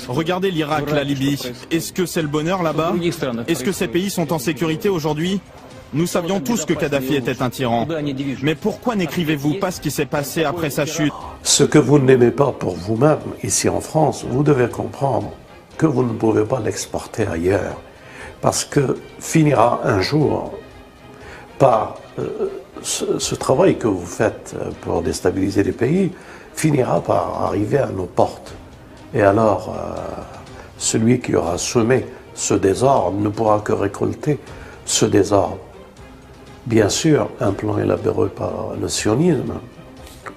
Regardez l'Irak, la Libye. Est-ce que c'est le bonheur là-bas? Est-ce que ces pays sont en sécurité aujourd'hui? Nous savions tous que Kadhafi était un tyran. Mais pourquoi n'écrivez-vous pas ce qui s'est passé après sa chute? Ce que vous n'aimez pas pour vous-même, ici en France, vous devez comprendre que vous ne pouvez pas l'exporter ailleurs. Parce que finira un jour par ce travail que vous faites pour déstabiliser les pays, finira par arriver à nos portes. Et alors, celui qui aura semé ce désordre ne pourra que récolter ce désordre. Bien sûr, un plan élaboré par le sionisme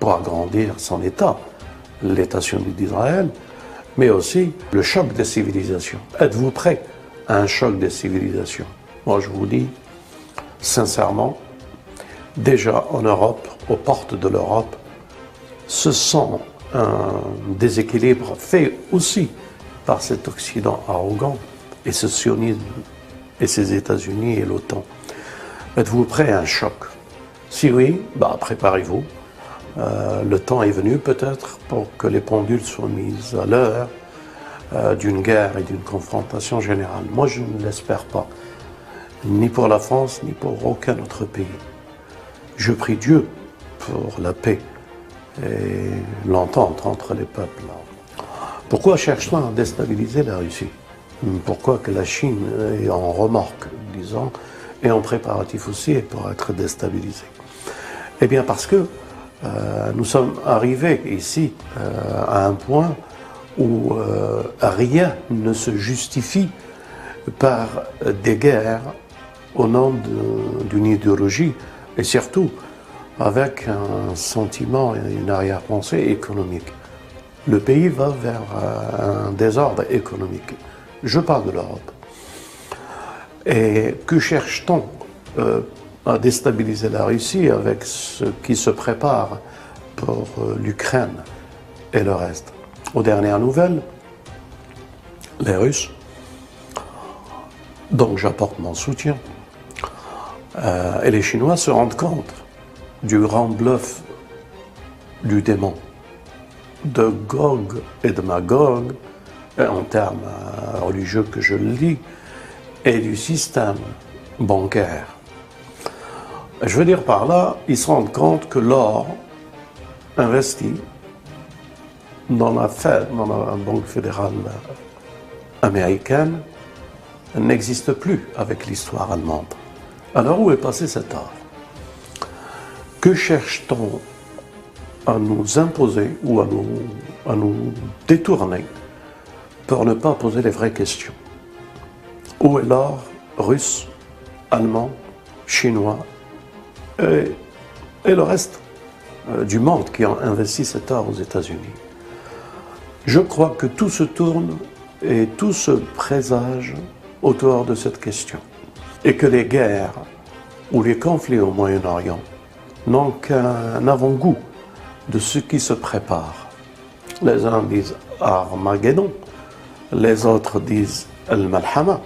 pour agrandir son État, l'État sioniste d'Israël, mais aussi le choc des civilisations. Êtes-vous prêts à un choc des civilisations? Moi, je vous dis, sincèrement, déjà en Europe, aux portes de l'Europe, ce sont un déséquilibre fait aussi par cet Occident arrogant et ce sionisme et ces États-Unis et l'OTAN. Êtes-vous prêt à un choc? Si oui, préparez-vous. Le temps est venu peut-être pour que les pendules soient mises à l'heure d'une guerre et d'une confrontation générale. Moi, je ne l'espère pas, ni pour la France, ni pour aucun autre pays. Je prie Dieu pour la paix et l'entente entre les peuples. Pourquoi cherche-t-on à déstabiliser la Russie? Pourquoi que la Chine est en remorque, disons, et en préparatif aussi pour être déstabilisée? Eh bien parce que nous sommes arrivés ici à un point où rien ne se justifie par des guerres au nom d'une idéologie et surtout avec un sentiment et une arrière-pensée économique. Le pays va vers un désordre économique. Je parle de l'Europe. Et que cherche-t-on à déstabiliser la Russie avec ce qui se prépare pour l'Ukraine et le reste? Aux dernières nouvelles, les Russes, donc j'apporte mon soutien, et les Chinois se rendent compte du grand bluff du démon, de Gog et de Magog, en termes religieux que je le lis, et du système bancaire. Je veux dire par là, ils se rendent compte que l'or investi dans la Fed, dans la Banque fédérale américaine, n'existe plus avec l'histoire allemande. Alors où est passé cet or? Que cherche-t-on à nous imposer ou à nous détourner pour ne pas poser les vraies questions? Où est l'or russe, allemand, chinois et le reste du monde qui a investi cet or aux États-Unis? Je crois que tout se tourne et tout se présage autour de cette question. Et que les guerres ou les conflits au Moyen-Orient n'ont qu'un avant-goût de ce qui se prépare. Les uns disent Armageddon, les autres disent Al-Malhama,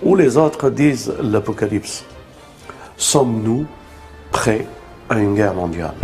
ou les autres disent l'Apocalypse. Sommes-nous prêts à une guerre mondiale?